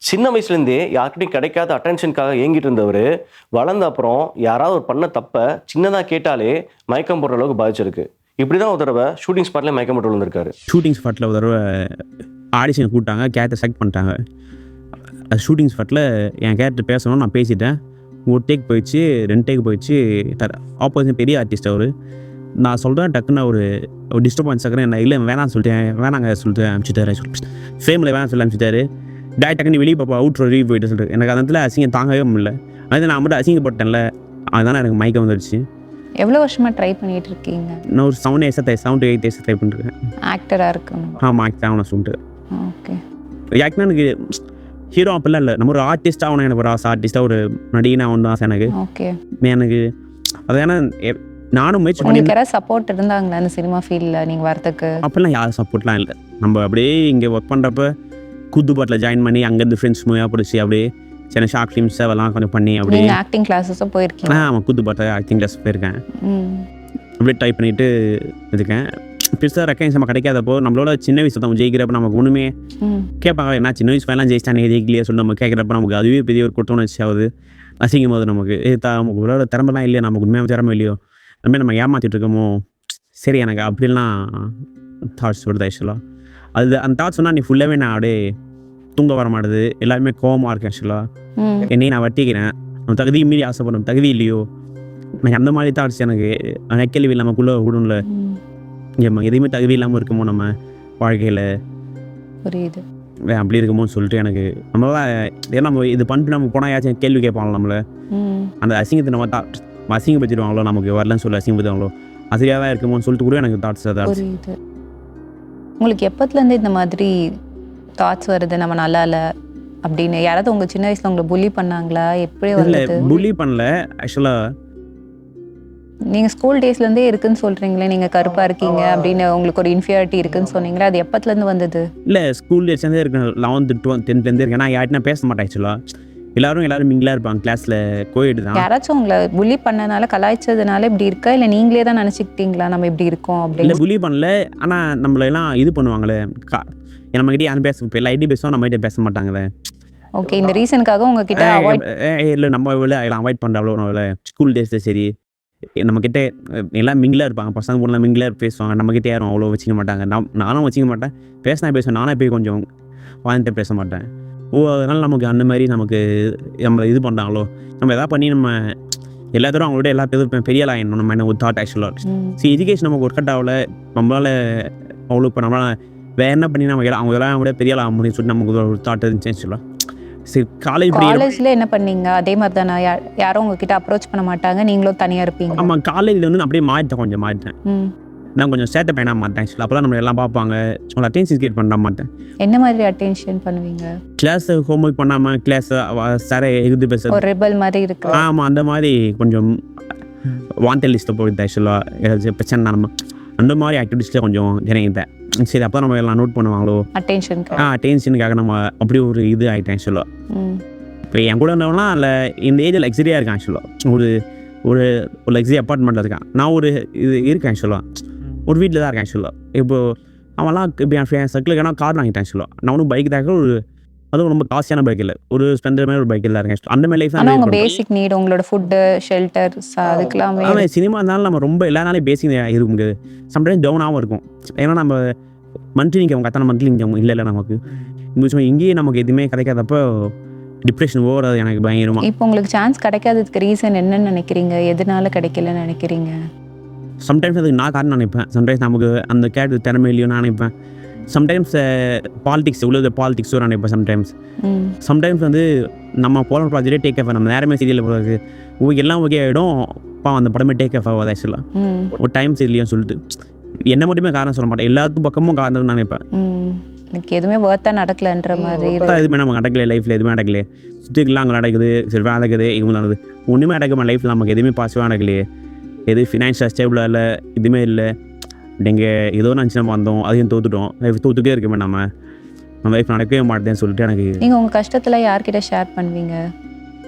சின்ன வயசுலேருந்தே யார்கிட்டயும் கிடைக்காத அட்டென்ஷனுக்காக ஏங்கிட்டு இருந்தவர் வளர்ந்த அப்புறம் யாராவது ஒரு பண்ண தப்ப சின்னதாக கேட்டாலே மயக்கம் போடுற அளவுக்கு பாதிச்சிருக்கு. இப்படி தான் ஒரு தடவை ஷூட்டிங் ஸ்பாட்லேயே மயக்கம் போட்டு விழுந்திருக்காரு. ஷூட்டிங் ஸ்பாட்டில் ஒரு தடவை ஆடிஷன் கூப்பிட்டாங்க, கேரக்டர் செலக்ட் பண்ணிட்டாங்க. அது ஷூட்டிங் ஸ்பாட்டில் என் கேரக்டர் பேசணும்னு நான் பேசிட்டேன். ஒரு டேக் போயிடுச்சு, 2 டேக் போயிடுச்சு. ஆப்போசிட் பெரிய ஆர்டிஸ்ட் அவர். நான் சொல்கிறேன் டக்குன்னு ஒரு டிஸ்டர்பன்ஸ் ஆகிறேன். என்ன இல்லை வேணான்னு சொல்லிட்டேன், வேணாங்க சொல்லிட்டு அனுப்பிச்சிட்டாரு. ஃபேமில் வேணாம் சொல்லி அனுப்பிச்சிட்டாரு. டேரக்டாக வெளியே பாப்பா அவுட் ரிவ்யூ போயிட்டு சொல்லிட்டு எனக்கு அந்த இடத்துல அசிங்கம் தாங்கவே முடியல. அது நான் மட்டும் அசிங்கப்பட்டேன்ல, அதுதானே எனக்கு மயக்கம் வந்துடுச்சு. எவ்வளோ வருஷமாக ட்ரை பண்ணிகிட்டு இருக்கீங்க? நான் ஒரு 7 to 8 years ட்ரை பண்ணிருக்கேன். ஆக்டராக இருக்கணும். ஆமாம், ஆக்டர் ஆகணும் சொல்லிட்டு. ஓகே. ஆக்டர்னா எனக்கு ஹீரோ அப்படிலாம் இல்லை, நம்ம ஒரு ஆர்டிஸ்ட் ஆகணும். எனக்கு ஒரு ஆசை, ஆர்டிஸ்ட்டாக ஒரு நடிகை ஆகணும் ஆசை எனக்கு. ஓகே. எனக்கு அது ஏன்னா நானும் முயற்சி பண்ணி. உங்களுக்கு யாராவது சப்போர்ட் இருந்தாங்களா அந்த சினிமா ஃபீல்டில் நீங்கள் வரத்துக்கு? அப்போல்லாம் யாரும் சப்போர்ட்லாம் இல்லை. நம்ம அப்படியே இங்கே ஒர்க் பண்ணுறப்ப கூத்துப்பாட்டில் ஜாயின் பண்ணி அங்கேருந்து ஃப்ரெண்ட்ஸ் மூவியாக பிடிச்சி அப்படியே சின்ன ஷார்ட் ஃபிலிம்ஸ் அதெல்லாம் கொஞ்சம் பண்ணி அப்படியே. ஆக்டிங் கிளாஸஸும் போயிருக்கேன். ஆமாம், கூத்துப்பாட்டில் ஆக்டிங் கிளாஸ் போயிருக்கேன். அப்படியே ட்ரை பண்ணிட்டு இருக்கேன். பெருசாக ரெக்கக்னைஸ் நம்ம கிடைக்காதப்போ நம்மளோட சின்ன வயசு தான் ஜெயிக்கிறப்ப நமக்கு ஒன்றுமே கேட்பாங்க. என்ன சின்ன வயசு ஃபைனலாம் ஜெயிச்சிட்டானே ஜெயிக்கலையே சொல்லி நம்ம கேட்குறப்ப நமக்கு அதுவே பெரிய ஒரு குற்றம்னு ஆகுது. அசிங்கும் போது நமக்கு நமக்கு ஒரு திறமைலாம் இல்லையா, நமக்கு உண்மையாக திறமை இல்லையோ, நம்ம ஏமாற்றிட்டு இருக்கோமோ, சரி எனக்கு அப்படிலாம் தாட்ஸ் வருது ஆக்சுவலாக. அது அந்த தாட்ஸ் சொன்னால் நீ ஃபுல்லாகவே நான் அப்படியே தூங்க வர மாட்டேது, எல்லாருமே கோவமாக இருக்கேன் ஆக்சுவலாக. என்னையும் நான் வட்டிக்கிறேன், நம்ம தகுதி மீறி ஆசைப்படணும், தகுதி இல்லையோ, எனக்கு அந்த மாதிரி தாட்ஸ் எனக்கு கேள்வி நமக்குள்ளே விடும்ல. எதையுமே தகுதி இல்லாமல் இருக்குமோ நம்ம வாழ்க்கையில், புரியுது அப்படி இருக்குமோன்னு சொல்லிட்டு எனக்கு நம்மளால் ஏன்னா நம்ம இது பண்ணிட்டு நம்ம போனால் யாச்சும் கேள்வி கேட்பாங்களோ நம்மளை. அந்த அசிங்கத்தை நம்ம அசிங்கப்படுத்திடுவாங்களோ, நமக்கு வரலன்னு சொல்லி அசிங்கப்படுத்துவாங்களோ, சரியாக தான் இருக்குமோன்னு சொல்லிட்டு கூட எனக்கு தாட்ஸ். புரியுது. உங்களுக்கு எப்போத்துலேருந்து இந்த மாதிரி தாட்ஸ் வருது நம்ம நல்லா இல்லை அப்படின்னு? யாராவது உங்கள் சின்ன வயசில் உங்களை புல்லி பண்ணாங்களா? எப்படி இல்லை, வருது? புல்லி பண்ணல ஆக்சுவலாக. நீங்கள் ஸ்கூல் டேஸ்லேருந்தே இருக்குன்னு சொல்கிறீங்களே, நீங்கள் கருப்பாக இருக்கீங்க அப்படின்னு உங்களுக்கு ஒரு இன்ஃபியாரிட்டி இருக்குன்னு சொன்னீங்களே, அது எப்போத்துலேருந்து வந்தது? இல்லை, ஸ்கூல் டேஸ்லேருந்தே இருக்கேன். 11th 12th 10th இருக்கேன். நான் யார்கிட்ட பேச மாட்டேன் ஆக்சுவலாக. எல்லாரும் மிங்கிலாக இருப்பாங்க கிளாஸில், கோயிடு தான். யாராச்சும் உங்களை புல்லி பண்ணனால கலாய்ச்சதுனால இப்படி இருக்கா, இல்லை நீங்களே தான் நினச்சிக்கிட்டீங்களா நம்ம இப்படி இருக்கோம் அப்படின்னு? இல்லை, புல்லி பண்ணல. ஆனால் நம்மளெல்லாம் இது பண்ணுவாங்களே, நம்மகிட்டே யாரும் பேச, இப்போ எல்லா ஐடி பேசுவோம், நம்மகிட்ட பேச மாட்டாங்களே. ஓகே, இந்த ரீசனுக்காக உங்ககிட்ட அவாய்ட் இல்லை, நம்ம அவாய்ட் பண்ணுற அவ்வளோ. ஸ்கூல் டேஸில் சரி, நம்மக்கிட்ட எல்லாம் மிங்கிலாக இருப்பாங்க, பசங்க பொண்ணு மிங்கிலாக பேசுவாங்க. நம்மக்கிட்ட யாரும் அவ்வளோ வச்சிக்க மாட்டாங்க. நானும் வச்சிக்க மாட்டேன், பேசுவேன். நானே போய் கொஞ்சம் வாழ்ந்துட்டு பேச மாட்டேன். அதனால் நமக்கு அந்த மாதிரி நமக்கு நம்ம இது பண்ணுறாங்களோ, நம்ம எதாவது பண்ணி நம்ம எல்லாத்தரும் அவங்களோட எல்லா பேரும் பெரிய ஆள் ஆகிடணும் நம்ம என்ன ஒரு தாட் ஆக்சுவலாக. சரி, எஜுகேஷன் நமக்கு ஒர்க் அவுட் ஆகல, நம்மளால் அவ்வளோ இப்போ நம்மளால் வேறு என்ன பண்ணி நம்ம அவங்க எல்லாம் விட பெரிய ஆள் ஆக முடியும்னு சொல்லிட்டு நமக்கு ஒரு தாட் இருந்துச்சு ஆக்சுவலாக. சரி, காலேஜில் என்ன பண்ணீங்க? அதே மாதிரி தான் யாரும் உங்ககிட்ட அப்ரோச் பண்ண மாட்டாங்க, நீங்களும் தனியாக இருப்பீங்க? ஆமாம், காலேஜில் வந்து நான் அப்படியே மாறிட்டேன். நான் கொஞ்சம் சேட்டை பையனாக மாட்டேன் ஆக்சுவலாக. அப்போலாம் நம்ம எல்லாம் பார்ப்பாங்க, உங்களை அட்டென்ஷன் கிரியேட் பண்ண மாட்டேன். என்ன மாதிரி அட்டென்ஷன் பண்ணுவீங்க? கிளாஸ் ஹோம்ஒர்க் பண்ணாமல் கிளாஸ் சார எகுது பேச ஒரு ரெபல் மாதிரி இருக்கு. ஆமாம், அந்த மாதிரி கொஞ்சம் வாண்டட் லிஸ்ட்டில் போயிட்டு ஆக்சுவலாக. ஏதாச்சும் பிரச்சனை நம்ம அந்த மாதிரி ஆக்டிவிட்டீஸில் கொஞ்சம் இறங்கிட்டேன். சரி, அப்போ நம்ம எல்லாம் நோட் பண்ணுவாங்களோ அட்டென்ஷனுக்காக நம்ம அப்படி ஒரு இது ஆகிட்டேன் ஆக்சுவலாக. இப்போ என் கூட இருந்தவனா இல்லை இந்த ஏஜில் லக்ஸரியாக இருக்கேன் ஆக்சுவலாக. ஒரு லக்ஸரி அப்பார்ட்மெண்ட்டில் இருக்கேன். நான் ஒரு இது இருக்கேன் ஆக்சுவலாக, ஒரு வீட்டில் தான் இருக்கேன் ஆக்சுவலாக. இப்போது அவன்லாம் இப்போ என் சர்க்கிளுக்கான கார் வாங்கிட்டேன் ஆக்சுவலாக. நான் ஒன்றும் பைக் தான், அதுவும் ரொம்ப காஸ்ட்லியான பைக் இல்லை, ஒரு ஸ்பெண்டர் மாதிரி ஒரு பைக்கில் தான் இருக்கேன். அந்த மாதிரி லைஃப் பேசிக் நீட், உங்களோட ஃபுட்டு, ஷெல்டர், அதுக்கெல்லாம். ஆனால் சினிமா இருந்தாலும் நம்ம ரொம்ப எல்லா நாளையும் பேசிக் இருக்கும், சம்டைம்ஸ் டவுனாகவும் இருக்கும். ஏன்னா நம்ம மந்த்லி இன்கம் கத்தான மந்த்லி இன்கம் இல்லை நமக்கு. இங்கேயே நமக்கு எதுவுமே கிடைக்காதப்போ டிப்ரெஷன் ஓவராது எனக்கு பயங்கரமாக. இப்போ உங்களுக்கு சான்ஸ் கிடைக்காததுக்கு ரீசன் என்னன்னு நினைக்கிறீங்க? எதனால கிடைக்கலன்னு நினைக்கிறீங்க? சம்டைம்ஸ் அதுக்கு நான் காரணம் நினைப்பேன், சம்டைம்ஸ் நமக்கு அந்த கேட்டு திறமை இல்லையோ நான் நினைப்பேன். சம்டைம்ஸ் பாலிடிக்ஸ் உள்ள பாலிடிக்ஸோ நினைப்பேன். சம்டைம்ஸ் வந்து நம்ம போகிற ப்ராஜெக்டே டேக் ஆஃப், நம்ம நேரமே சீரியலில் போகிறது எல்லாம் ஓகே ஆகிடும், அந்த படமே டேக் ஆஃப் ஆகாது ஆக்சுவலாக. ஒரு டைம் சரியில்லையோன்னு சொல்லிட்டு என்ன மட்டுமே காரணம் சொல்ல மாட்டேன், எல்லாத்துக்கும் பக்கமும் காரணம் நினைப்பேன். எனக்கு எதுவுமே ஒர்த்தாக நடக்கலைன்ற மாதிரி. எதுவுமே நமக்கு நடக்கல, லைஃப்பில் எதுவுமே நடக்கலையே, சுற்றிக்கலாம் அங்கே நடக்குது, சரி நடக்குது, இவங்க நடக்குது, ஒன்றுமே நடக்குமா லைஃப்பில், நமக்கு எதுவுமே பாசிட்டிவாக நடக்கலையே, எது ஃபினான்ஷியல் ஸ்டேபிளாக இல்லை, எதுவுமே இல்லை. நீங்கள் ஏதோ நினச்சி நம்ம வந்தோம், அதையும் தோத்துட்டோம், லைஃப் தோத்துட்டே இருக்குமே நம்ம லைஃப் நடக்கவே மாட்டேன்னு சொல்லிட்டு எனக்கு. நீங்கள் உங்கள் கஷ்டத்தில் யார்கிட்ட ஷேர் பண்ணுவீங்க?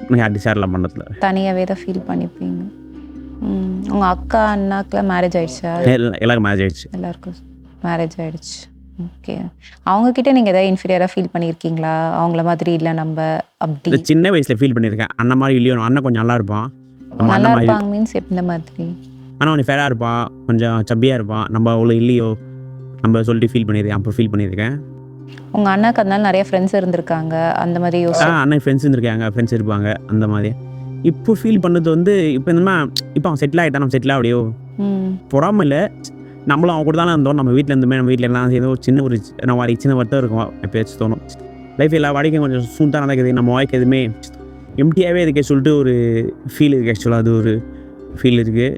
நான் யார்கிட்ட ஷேர்லாம் பண்ணதில்ல, தனியாகவே தான் ஃபீல் பண்ணிப்பீங்க. உங்கள் அக்கா அண்ணாக்கெலாம் மேரேஜ் ஆகிடுச்சா? எல்லாருக்கும் மேரேஜ் ஆகிடுச்சு. எல்லாருக்கும் மேரேஜ் ஆகிடுச்சு. ஓகே. அவங்க கிட்ட நீங்க ஏதாவது இன்ஃபீரியரா ஃபீல் பண்ணியிருக்கீங்களா? அவங்கள மாதிரி இல்ல நம்ம அப்படி. இந்த சின்ன வயசில் ஃபீல் பண்ணியிருக்கேன். அண்ணன் மாதிரி இல்லையோ, அண்ணன் கொஞ்சம் நல்லா இருப்பான், நம்ம நல்லா அண்ணன் மாதிரி. இருப்பாங்க மீன்ஸ் எந்த மாதிரி? ஆனால் கொஞ்சம் ஃபேராக இருப்பான், கொஞ்சம் சப்பியாக இருப்பான், நம்ம அவ்வளோ இல்லையோ நம்ம சொல்லிட்டு ஃபீல் பண்ணியிருக்கேன். அப்போ ஃபீல் பண்ணியிருக்கேன். உங்க அண்ணாக்கு அதனால நிறைய ஃப்ரெண்ட்ஸ் இருந்திருக்காங்க அந்த மாதிரி யோசி. அண்ணன் ஃப்ரெண்ட்ஸ் இருந்திருக்காங்க, ஃப்ரெண்ட்ஸ் இருப்பாங்க அந்த மாதிரி. இப்போ ஃபீல் பண்ணது வந்து இப்போ இந்த இப்போ அவன் செட்டில் ஆகிட்டான், நம்ம செட்டில் ஆகலையோ பொறாமல் இல்லை. நம்மளும் அவன் கூட தானே இருந்தோம், நம்ம வீட்டில் இருந்துமே நம்ம வீட்டில் எல்லாம் ஏதோ சின்ன ஒரு மாதிரி சின்ன வருத்தம் இருக்கும் எப்பயாச்சும் தோணும். லைஃப் எல்லா வாடிக்கையும் கொஞ்சம் சூந்தாக நடக்குது, நம்ம வாழ்க்கை எதுவுமே எம்டியாகவே இருக்கே சொல்லிட்டு ஒரு ஃபீல் இருக்குது. ஆக்சுவலாக அது ஒரு ஃபீல் இருக்குது.